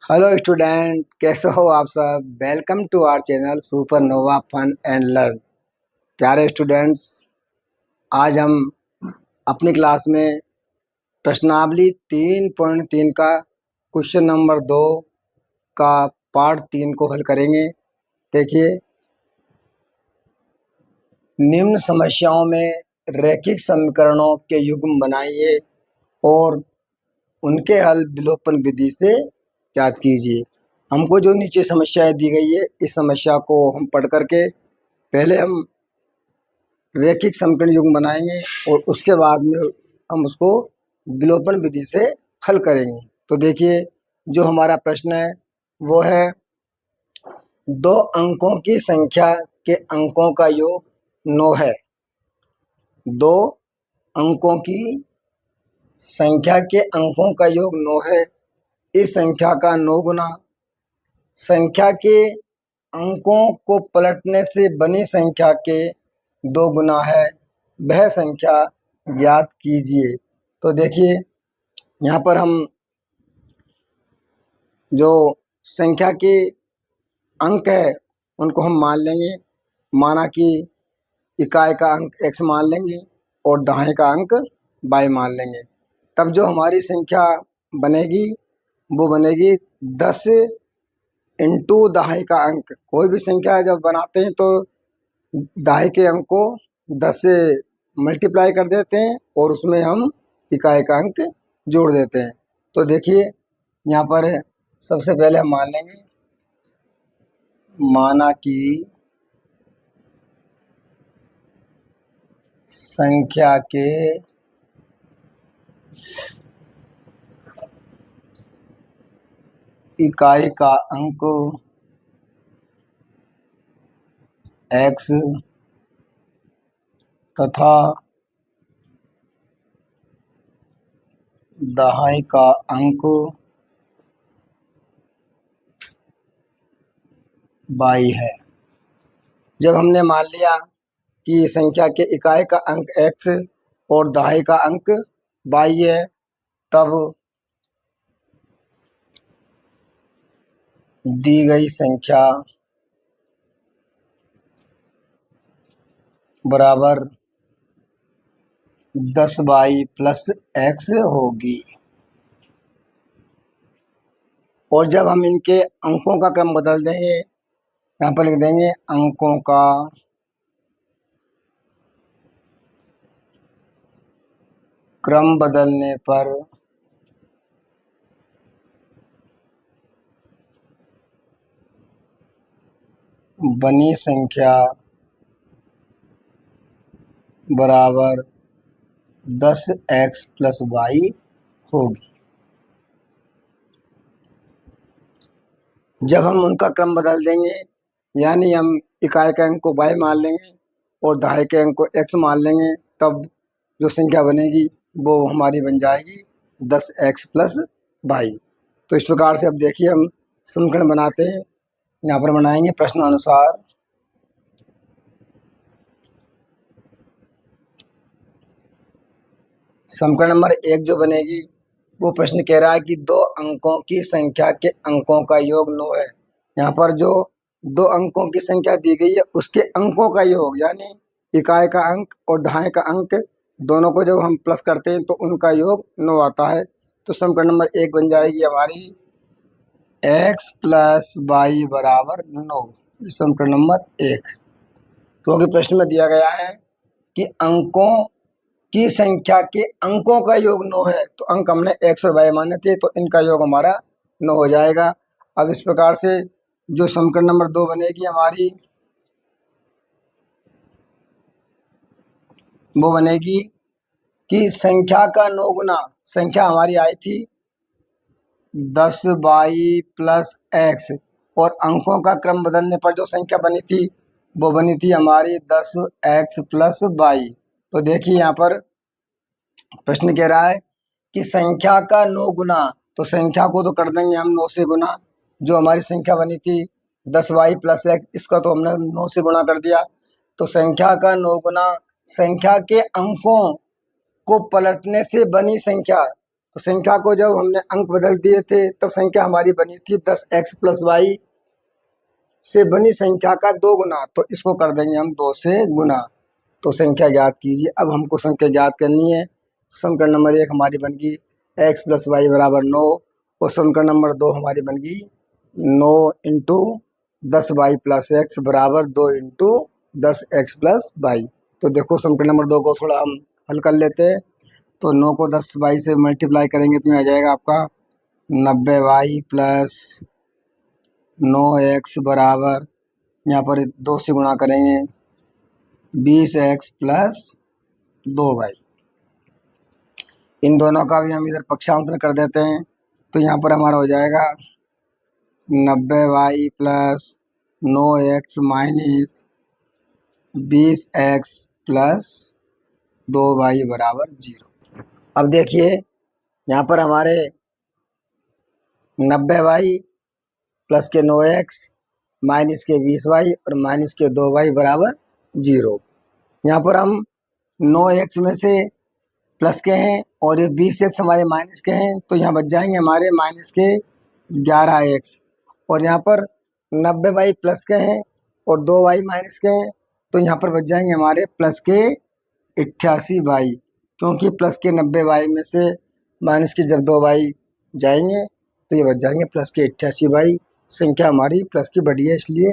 Hello student, कैसे हो आप सब। Welcome to our channel supernova fun and learn. प्यारे स्टूडेंट्स, आज हम अपनी क्लास में प्रश्नावली 3.3 का क्वेश्चन नंबर 2 का पार्ट 3 को हल करेंगे। देखिए, निम्न समस्याओं में रैखिक समीकरणों के युग्म बनाइए और उनके हल विलोपन विधि से याद कीजिए। हमको जो नीचे समस्याएं दी गई है, इस समस्या को हम पढ़ करके पहले हम रैखिक समीकरण युग्म बनाएंगे और उसके बाद में हम उसको विलोपन विधि से हल करेंगे। तो देखिए, जो हमारा प्रश्न है वो है, दो अंकों की संख्या के अंकों का योग 9 है। दो अंकों की संख्या के अंकों का योग 9 है। इस संख्या का 9 गुना संख्या के अंकों को पलटने से बनी संख्या के 2 गुना है, वह संख्या ज्ञात कीजिए। तो देखिए, यहाँ पर हम जो संख्या के अंक है उनको हम मान लेंगे। माना कि इकाई का अंक x मान लेंगे और दहाई का अंक y मान लेंगे। तब जो हमारी संख्या बनेगी वो बनेगी 10 इंटू दहाई का अंक। कोई भी संख्या जब बनाते हैं तो दहाई के अंक को 10 से मल्टीप्लाई कर देते हैं और उसमें हम इकाई का अंक जोड़ देते हैं। तो देखिए, यहाँ पर सबसे पहले हम मान लेंगे, माना कि संख्या के इकाई का अंक x तथा दहाई का अंक y है। जब हमने मान लिया कि संख्या के इकाई का अंक x और दहाई का अंक y है, तब दी गई संख्या बराबर 10y प्लस x होगी। और जब हम इनके अंकों का क्रम बदल देंगे, यहाँ पर लिख देंगे अंकों का क्रम बदलने पर बनी संख्या बराबर 10x प्लस y होगी। जब हम उनका क्रम बदल देंगे, यानी हम इकाई के अंक को y मान लेंगे और दहाई के अंक को x मान लेंगे, तब जो संख्या बनेगी वो हमारी बन जाएगी 10x प्लस y। तो इस प्रकार से अब देखिए, हम समीकरण बनाते हैं। यहाँ पर बनाएंगे प्रश्नानुसार। समीकरण नंबर 1 जो बनेगी वो प्रश्न कह रहा है कि दो अंकों की संख्या के अंकों का योग 9 है। यहाँ पर जो दो अंकों की संख्या दी गई है उसके अंकों का योग, यानी इकाई का अंक और दहाई का अंक, दोनों को जब हम प्लस करते हैं तो उनका योग 9 आता है। तो समीकरण नंबर 1 बन जाएगी हमारी x प्लस वाई बराबर 9। समीकरण नंबर 1, क्योंकि प्रश्न में दिया गया है कि अंकों की संख्या के अंकों का योग 9 है, तो अंक हमने x और y माने थे, तो इनका योग हमारा 9 हो जाएगा। अब इस प्रकार से जो समीकरण नंबर 2 बनेगी हमारी, वो बनेगी कि संख्या का 9 गुना संख्या हमारी आई थी 10y प्लस x, और अंकों का क्रम बदलने पर जो संख्या बनी थी वो बनी थी हमारी 10x प्लस y। तो देखिए, यहाँ पर प्रश्न कह रहा है कि संख्या का 9 गुना, तो संख्या को तो कर देंगे हम 9 से गुना। जो हमारी संख्या बनी थी 10y प्लस x, इसका तो हमने 9 से गुना कर दिया। तो संख्या का 9 गुना संख्या के अंकों को पलटने से बनी संख्या तो संख्या को जब हमने अंक बदल दिए थे तब संख्या हमारी बनी थी 10x प्लस वाई से बनी संख्या का 2 गुना, तो इसको कर देंगे हम 2 से गुना। तो संख्या ज्ञात कीजिए। अब हमको संख्या ज्ञात करनी है। समीकरण नंबर 1 हमारी बन गई x प्लस वाई बराबर 9, और समीकरण नंबर 2 हमारी बन गई 9 इंटू 10y प्लस एक्स बराबर 2 इंटू 10x प्लस वाई। तो देखो समीकरण नंबर 2 को थोड़ा हम हल कर लेते हैं। तो 9 को 10y से मल्टीप्लाई करेंगे तो आ जाएगा आपका 90y प्लस 9x बराबर, यहाँ पर 2 से गुणा करेंगे 20x प्लस 2y। इन दोनों का भी हम इधर पक्षांतर कर देते हैं। तो यहाँ पर हमारा हो जाएगा 90y plus 9x minus 20x plus 2y बराबर 0। अब देखिए यहाँ पर हमारे 90y प्लस के 9x माइनस के 20y और माइनस के 2y बराबर 0। यहाँ पर हम 9x में से प्लस के हैं और ये 20x हमारे माइनस के हैं, तो यहाँ बच जाएंगे हमारे माइनस के 11x। और यहाँ पर 90y प्लस के हैं और 2y माइनस के हैं, तो यहाँ पर बच जाएंगे हमारे प्लस के 88y, क्योंकि प्लस के 90y में से माइनस के जब 2y जाएंगे तो ये बच जाएंगे प्लस के 88y। संख्या हमारी प्लस की बढ़ी है इसलिए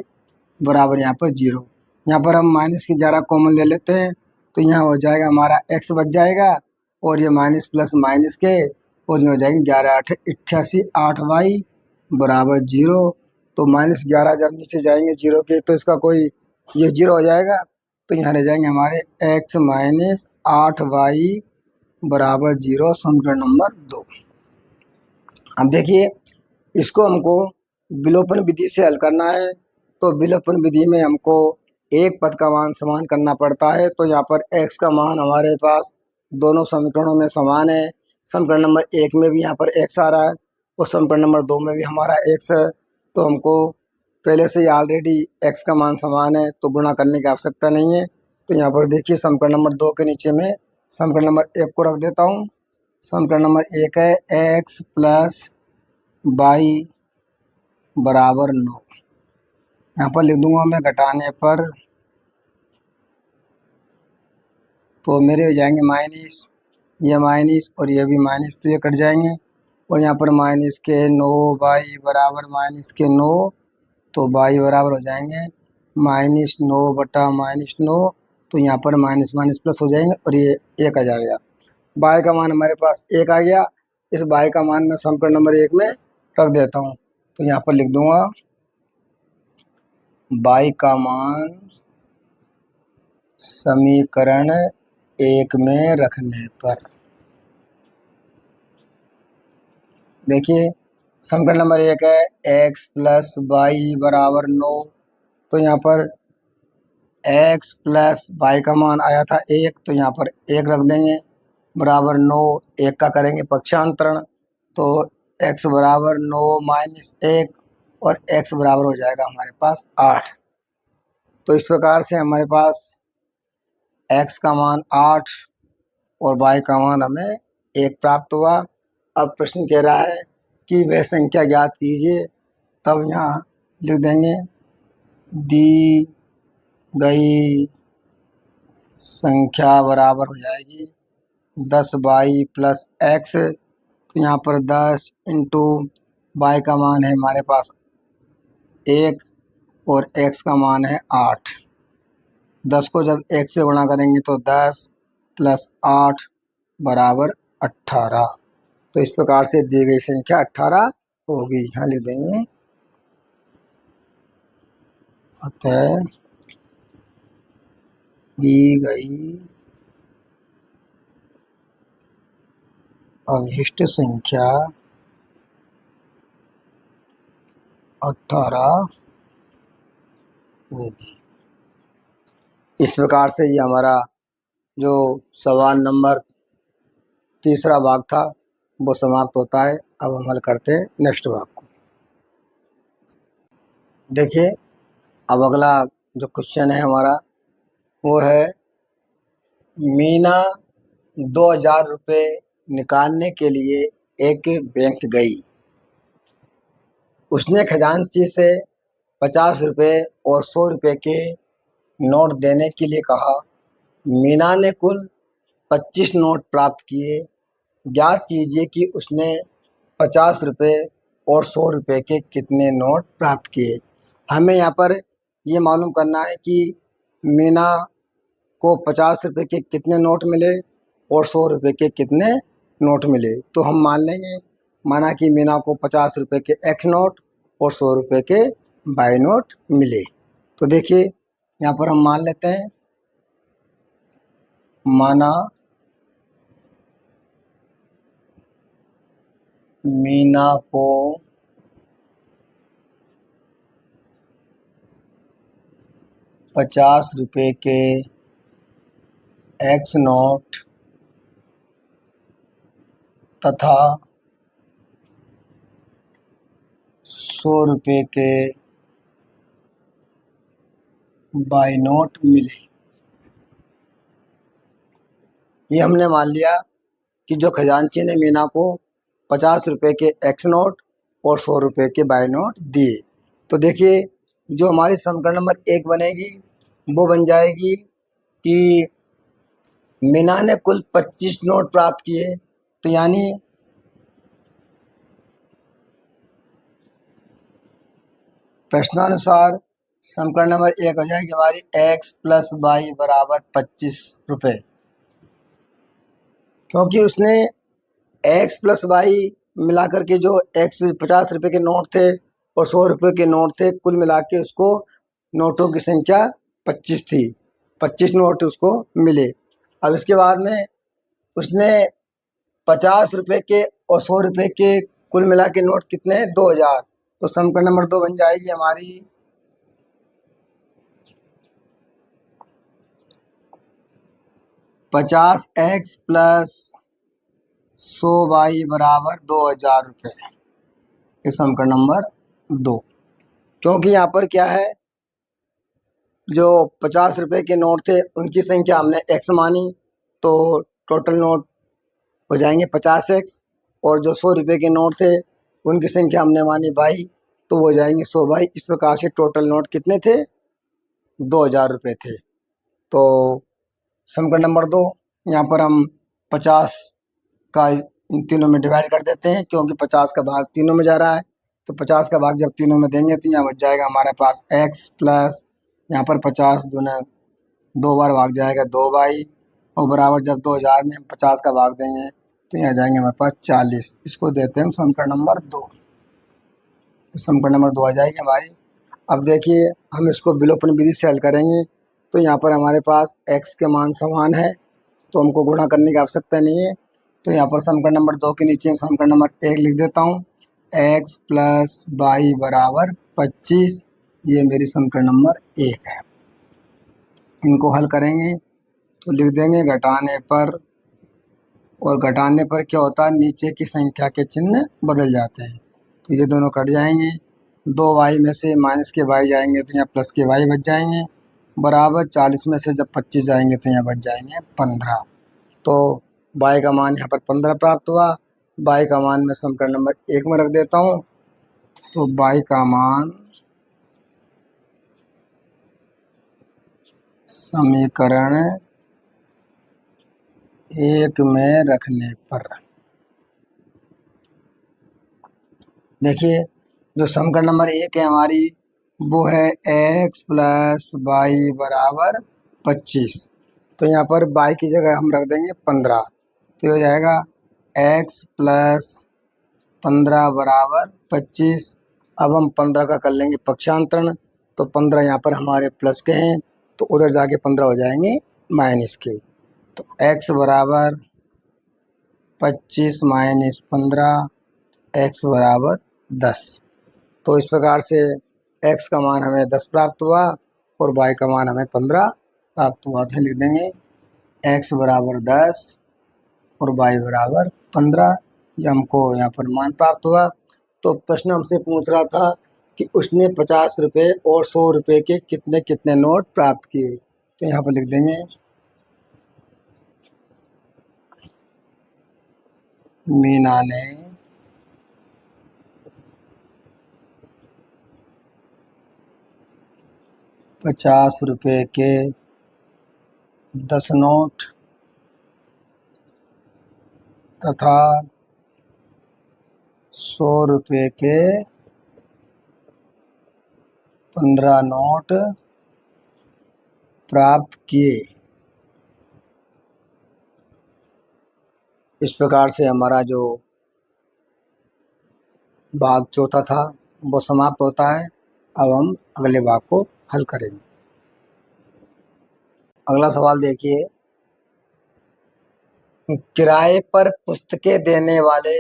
बराबर यहाँ पर 0। यहाँ पर हम माइनस के 11 कॉमन ले लेते हैं, तो यहाँ हो जाएगा हमारा x बच जाएगा और ये माइनस प्लस माइनस के, और ये हो जाएंगे 11 8 88 8y बराबर 0। तो -11 जब नीचे जाएंगे 0 के तो इसका कोई ये 0 हो जाएगा, तो यहाँ रह जाएंगे हमारे x माइनस 8y बराबर 0, समीकरण नंबर 2। अब देखिए इसको हमको विलोपन विधि से हल करना है। तो विलोपन विधि में हमको एक पद का मान समान करना पड़ता है। तो यहाँ पर x का मान हमारे पास दोनों समीकरणों में समान है। समीकरण नंबर 1 में भी यहाँ पर x आ रहा है और समीकरण नंबर 2 में भी हमारा x है। तो हमको पहले से ही ऑलरेडी x का मान समान है, तो गुणा करने की आवश्यकता नहीं है। तो यहाँ पर देखिए समीकरण नंबर 2 के नीचे में समीकरण नंबर 1 को रख देता हूँ। समीकरण नंबर 1 है x प्लस वाई बराबर 9। यहाँ पर लिख दूंगा मैं घटाने पर, तो मेरे हो जाएंगे माइनस, ये माइनस और ये भी माइनस, तो ये कट जाएंगे। और यहाँ पर माइनस के 9y बराबर माइनस के 9, तो y बराबर हो जाएंगे -9 बटा -9। तो यहाँ पर माइनस माइनस प्लस हो जाएंगे और ये 1 आ जाएगा। y का मान हमारे पास 1 आ गया। इस y का मान मैं समीकरण नंबर 1 में रख देता हूँ। तो यहाँ पर लिख दूंगा y का मान समीकरण 1 में रखने पर, देखिए समीकरण नंबर 1 है x प्लस वाई बराबर 9। तो यहाँ पर x प्लस वाई का मान आया था 1, तो यहाँ पर 1 रख देंगे बराबर 9, 1 का करेंगे पक्षांतरण, तो x बराबर 9 माइनस 1 और x बराबर हो जाएगा हमारे पास 8। तो इस प्रकार से हमारे पास x का मान 8 और y का मान हमें 1 प्राप्त हुआ। अब प्रश्न कह रहा है कि वह संख्या ज्ञात कीजिए, तब यहाँ लिख देंगे दी गई संख्या बराबर हो जाएगी 10y प्लस x। तो यहाँ पर 10 इंटू y का मान है हमारे पास 1 और x का मान है 8। 10 को जब 1 से गुणा करेंगे तो 10 प्लस 8 बराबर 18। तो इस प्रकार से दी गई संख्या 18 होगी। यहाँ लिख देंगे अतः दी गई अवशिष्ट संख्या 18 होगी। इस प्रकार से ये हमारा जो सवाल नंबर तीसरा भाग था वो समाप्त होता है। अब हम हल करते हैं नेक्स्ट भाग को। देखिए अब अगला जो क्वेश्चन है हमारा वो है, मीना 2000 रुपये निकालने के लिए एक बैंक गई। उसने खजांची से 50 रुपये और 100 रुपये के नोट देने के लिए कहा। मीना ने कुल 25 नोट प्राप्त किए। ज्ञात कीजिए कि उसने 50 रुपये और 100 रुपये के कितने नोट प्राप्त किए। हमें यहाँ पर ये मालूम करना है कि मीना को 50 रुपये के कितने नोट मिले और 100 रुपये के कितने नोट मिले। तो हम मान लेंगे, माना कि मीना को 50 रुपये के एक्स नोट और 100 रुपये के वाई नोट मिले। तो देखिए यहाँ पर हम मान लेते हैं, माना मीना को 50 रुपये के एक्स नोट तथा 100 रुपये के वाई नोट मिले। ये हमने मान लिया कि जो खजांची ने मीना को 50 रुपये के एक्स नोट और 100 रुपये के वाई नोट दिए। तो देखिए जो हमारी समीकरण नंबर 1 बनेगी वो बन जाएगी कि मीना ने कुल 25 नोट प्राप्त किए। तो यानी प्रश्नानुसार समीकरण नंबर 1 हो जाएगी हमारी x प्लस वाई बराबर 25 रुपये, क्योंकि उसने x प्लस वाई मिलाकर के जो x 50 रुपये के नोट थे और 100 रुपये के नोट थे, कुल मिला के उसको नोटों की संख्या 25 थी। 25 नोट उसको मिले। अब इसके बाद में उसने 50 रुपये के और 100 रुपये के कुल मिला के नोट कितने, 2000। तो समीकरण नंबर 2 बन जाएगी हमारी 50x प्लस 100y बराबर 2000 रुपये। ये समीकरण नंबर 2। क्योंकि यहाँ पर क्या है, जो 50 रुपये के नोट थे उनकी संख्या हमने x मानी, तो टोटल नोट हो जाएंगे 50x, और जो 100 रुपये के नोट थे उनकी संख्या हमने मानी y, तो वो हो जाएंगे 100y। इस प्रकार से टोटल नोट कितने थे, 2000 रुपये थे। तो समीकरण नंबर 2, यहाँ पर हम 50 का इन तीनों में डिवाइड कर देते हैं, क्योंकि 50 का भाग तीनों में जा रहा है। तो 50 का भाग जब तीनों में देंगे तो यहाँ बच जाएगा हमारे पास x प्लस यहाँ पर 50 दूना 2 बार भाग जाएगा 2y, और बराबर जब 2000 में हम 50 का भाग देंगे तो यहाँ जाएंगे हमारे पास 40। इसको देते हैं हम समीकरण नंबर 2। समीकरण नंबर 2 आ जाएगी हमारी। अब देखिए हम इसको विलोपन विधि से हल करेंगे। तो यहाँ पर हमारे पास x के मान समान है, तो हमको गुणा करने की आवश्यकता नहीं है। तो यहाँ पर समीकरण नंबर 2 के नीचे समीकरण नंबर 1 लिख देता हूँ, x प्लस वाई बराबर 25। ये मेरी समीकरण नंबर 1 है। इनको हल करेंगे तो लिख देंगे घटाने पर, और घटाने पर क्या होता है, नीचे की संख्या के चिन्ह बदल जाते हैं। तो ये दोनों कट जाएंगे, 2y में से माइनस के y जाएंगे तो यहाँ प्लस के y बच जाएंगे, बराबर 40 में से जब 25 जाएंगे तो यहाँ बच जाएंगे 15। तो y का मान यहाँ पर 15 प्राप्त हुआ। y का मान मैं समीकरण नंबर 1 में रख देता हूँ। तो y का मान समीकरण 1 में रखने पर, देखिए जो समीकरण नंबर 1 है हमारी वो है x प्लस वाई बराबर 25। तो यहाँ पर y की जगह हम रख देंगे 15। तो ये हो जाएगा x प्लस 15 बराबर 25। अब हम 15 का कर लेंगे पक्षांतरण, तो 15 यहाँ पर हमारे प्लस के हैं तो उधर जाके 15 हो जाएंगे माइनस के। तो x बराबर 25 माइनस 15, x बराबर 10। तो इस प्रकार से x का मान हमें 10 प्राप्त हुआ और y का मान हमें 15 प्राप्त हुआ। तो लिख देंगे x बराबर 10 और y बराबर 15। ये हमको यहाँ पर मान प्राप्त हुआ। तो प्रश्न हमसे पूछ रहा था कि उसने 50 रुपये और 100 रुपये के कितने कितने नोट प्राप्त किए। तो यहाँ पर लिख देंगे मीना ने 50 रुपये के 10 नोट तथा 100 रुपये के 15 नोट प्राप्त किए। इस प्रकार से हमारा जो भाग चौथा था वो समाप्त होता है। अब हम अगले भाग को हल करेंगे। अगला सवाल देखिए, किराए पर पुस्तकें देने वाले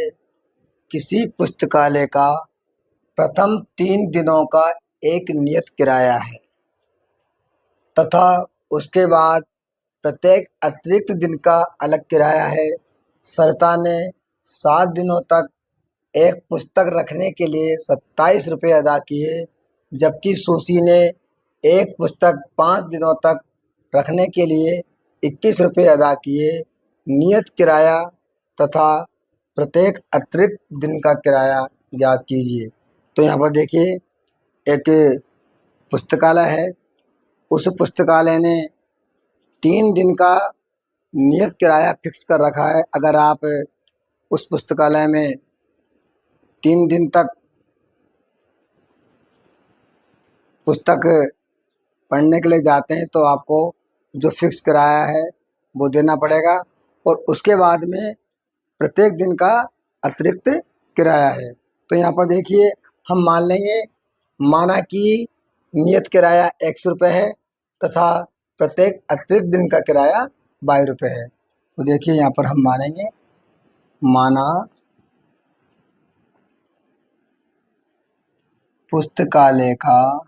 किसी पुस्तकालय का प्रथम 3 दिनों का एक नियत किराया है तथा उसके बाद प्रत्येक अतिरिक्त दिन का अलग किराया है। सरता ने 7 दिनों तक एक पुस्तक रखने के लिए 27 रुपये अदा किए, जबकि सुशी ने एक पुस्तक 5 दिनों तक रखने के लिए 21 रुपये अदा किए। नियत किराया तथा प्रत्येक अतिरिक्त दिन का किराया ज्ञात कीजिए। तो यहाँ पर देखिए, एक पुस्तकालय है, उस पुस्तकालय ने 3 दिन का नियत किराया फिक्स कर रखा है। अगर आप उस पुस्तकालय में 3 दिन तक पुस्तक पढ़ने के लिए जाते हैं तो आपको जो फिक्स किराया है वो देना पड़ेगा, और उसके बाद में प्रत्येक दिन का अतिरिक्त किराया है। तो यहाँ पर देखिए, हम मान लेंगे, माना कि नियत किराया 100 रुपये है तथा प्रत्येक अतिरिक्त दिन का किराया 22 रुपये है। तो देखिए यहाँ पर हम मानेंगे, माना पुस्तकालय का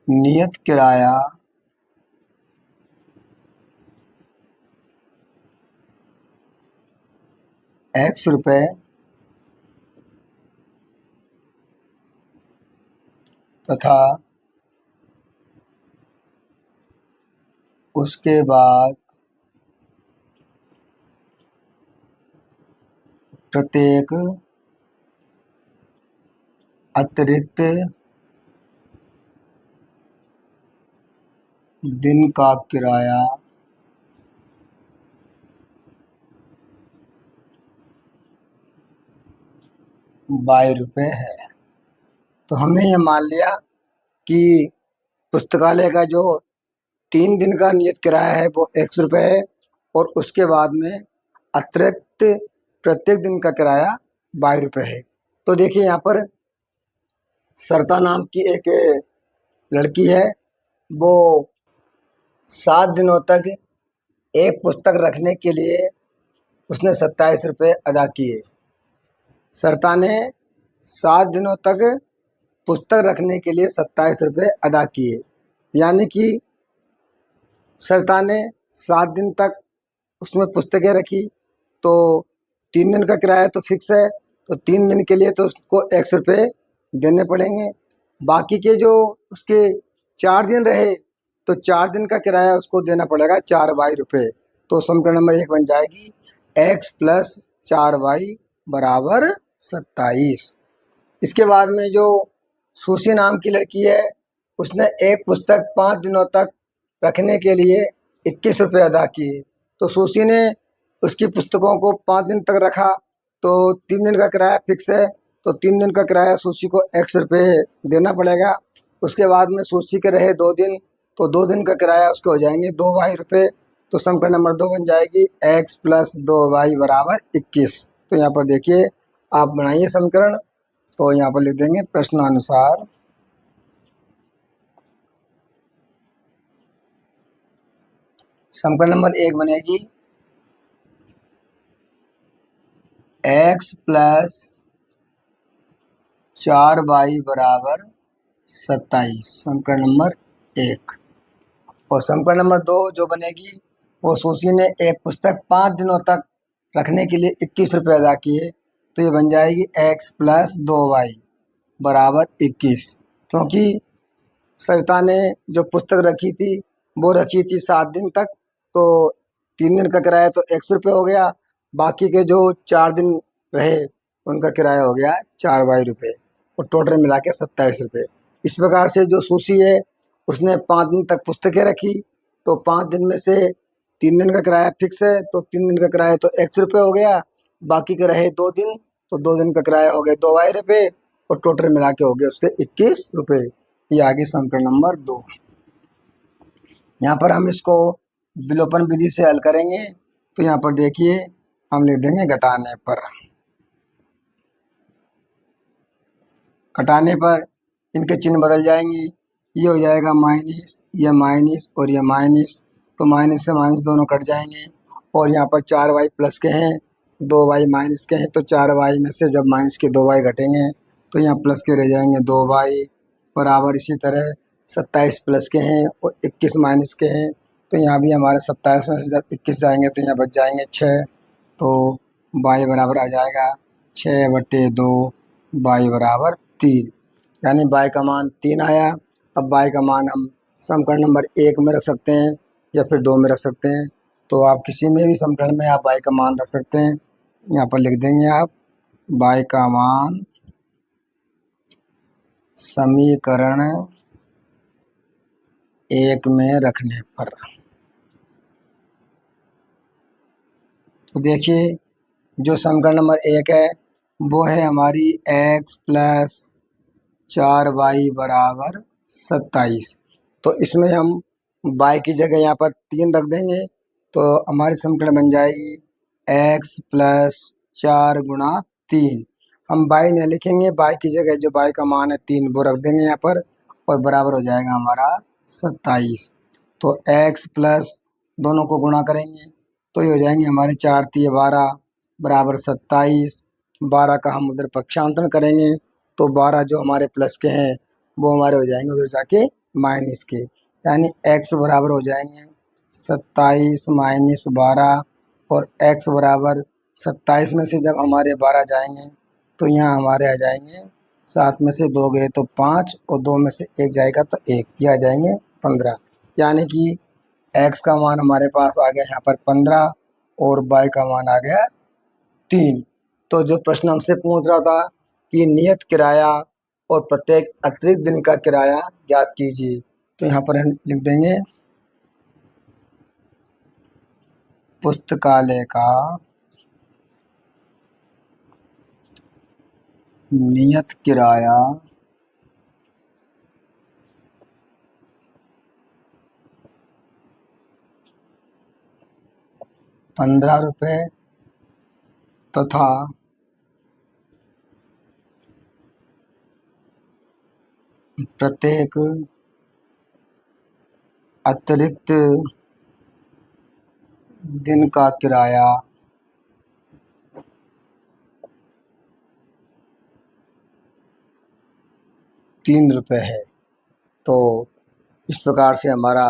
नियत किराया X रुपये तथा उसके बाद प्रत्येक अतिरिक्त दिन का किराया 22 रुपये है। तो हमने ये मान लिया कि पुस्तकालय का जो 3 दिन का नियत किराया है वो 100 रुपये है, और उसके बाद में अतिरिक्त प्रत्येक दिन का किराया 22 रुपये है। तो देखिए यहाँ पर सरता नाम की एक लड़की है, वो 7 दिनों तक एक पुस्तक रखने के लिए उसने 27 रुपये अदा किए। सरता ने 7 दिनों तक पुस्तक रखने के लिए 27 रुपये अदा किए, यानी कि सरता ने 7 दिन तक उसमें पुस्तकें रखी, तो 3 दिन का किराया तो फिक्स है, तो 3 दिन के लिए तो उसको 100 रुपये देने पड़ेंगे। बाकी के जो उसके 4 दिन रहे तो 4 दिन का किराया उसको देना पड़ेगा 4 रुपये। तो समीकरण नंबर 1 बन जाएगी x + 4y = 27। इसके बाद में जो सुशी नाम की लड़की है, उसने एक पुस्तक 5 दिनों तक रखने के लिए 21 रुपये अदा किए। तो सुशी ने उसकी पुस्तकों को 5 दिन तक रखा, तो 3 दिन का किराया फिक्स है, तो 3 दिन का किराया सुशी को 100 रुपये देना पड़ेगा। उसके बाद में सुशी के रहे 2 दिन, तो 2 दिन का किराया उसके हो जाएंगे 2 रुपये। तो समीकरण नंबर 2 बन जाएगी x + 2y = 21। तो यहाँ पर देखिए, आप बनाइए समीकरण। तो यहाँ पर लिख देंगे प्रश्नानुसार समीकरण नंबर 1 बनेगी x + 4y = 27, समीकरण नंबर 1। और समीकरण नंबर 2 जो बनेगी, वो सुशी ने एक पुस्तक 5 दिनों तक रखने के लिए 21 रुपये अदा किए, तो ये बन जाएगी x + 2y = 21। क्योंकि सरिता ने जो पुस्तक रखी थी वो रखी थी 7 दिन तक, तो 3 दिन का किराया तो 100 रुपये हो गया, बाकी के जो 4 दिन रहे उनका किराया हो गया 4 रुपये। और टोटल मिला के 27 रुपये। इस प्रकार से जो सुशी है उसने 5 दिन तक पुस्तकें रखी, तो 5 दिन में से 3 दिन का किराया फिक्स है, तो 3 दिन का किराया तो X रुपये हो गया, बाकी के रहे 2 दिन, तो 2 दिन का किराया हो गया 2Y रुपये और टोटल मिला के हो गए उसके 21 रुपये। ये आगे समीकरण नंबर 2। यहाँ पर हम इसको विलोपन विधि से हल करेंगे, तो यहाँ पर देखिए हम लिख देंगे घटाने पर। घटाने पर इनके चिन्ह बदल जाएंगे, ये हो जाएगा माइनस, ये माइनस और ये माइनस, तो माइनस से माइनस दोनों कट जाएंगे। और यहाँ पर 4y प्लस के हैं, 2y माइनस के हैं, तो 4y में से जब माइनस के 2y घटेंगे तो यहाँ प्लस के रह जाएंगे 2y बराबर। इसी तरह 27 प्लस के हैं और 21 माइनस के हैं, तो यहाँ भी हमारे 27 में से जब 21 जाएंगे तो यहाँ बच जाएंगे 6, तो y बराबर आ जाएगा 6/2, y बराबर 3, यानी y का मान 3 आया। अब y का मान हम समीकरण नंबर 1 में रख सकते हैं या फिर 2 में रख सकते हैं, तो आप किसी में भी समीकरण में आप y का मान रख सकते हैं। यहाँ पर लिख देंगे आप y का मान समीकरण 1 में रखने पर। तो देखिए जो समीकरण नंबर 1 है वो है हमारी x प्लस 4y बराबर 27। तो इसमें हम y की जगह यहाँ पर 3 रख देंगे, तो हमारी समीकरण बन जाएगी x प्लस 4 गुणा 3। हम y नहीं लिखेंगे, y की जगह जो y का मान है 3 वो रख देंगे यहाँ पर, और बराबर हो जाएगा हमारा 27। तो x प्लस दोनों को गुणा करेंगे तो ये हो जाएंगे हमारे 4 3 12 बराबर 27। 12 का हम उधर पक्षांतरण करेंगे तो 12 जो हमारे प्लस के हैं वो हमारे हो जाएंगे उधर जाके माइनस के, यानी x बराबर हो जाएंगे 27 माइनस 12, और x बराबर 27 में से जब हमारे 12 जाएंगे तो यहाँ हमारे आ जाएंगे 7 में से 2 गए तो 5 और 2 में से 1 जाएगा तो 1, ये आ जाएंगे 15, यानी कि x का मान हमारे पास आ गया यहाँ पर 15 और y का मान आ गया 3। तो जो प्रश्न हमसे पूछ रहा था कि नियत किराया और प्रत्येक अतिरिक्त दिन का किराया ज्ञात कीजिए, तो यहाँ पर हम लिख देंगे पुस्तकालय का नियत किराया ₹15 तथा प्रत्येक अतिरिक्त दिन का किराया ₹3 है। तो इस प्रकार से हमारा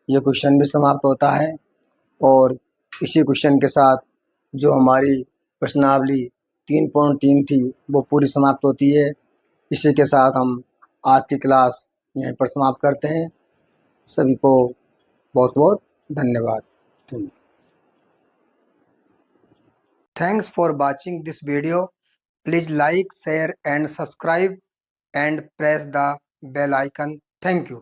ये क्वेश्चन भी समाप्त होता है, और इसी क्वेश्चन के साथ जो हमारी प्रश्नावली 3.3 थी वो पूरी समाप्त होती है। इसी के साथ हम आज की क्लास यहीं पर समाप्त करते हैं। सभी को बहुत बहुत धन्यवाद। Thanks for watching this video. Please like, share and subscribe and press the bell icon. Thank you.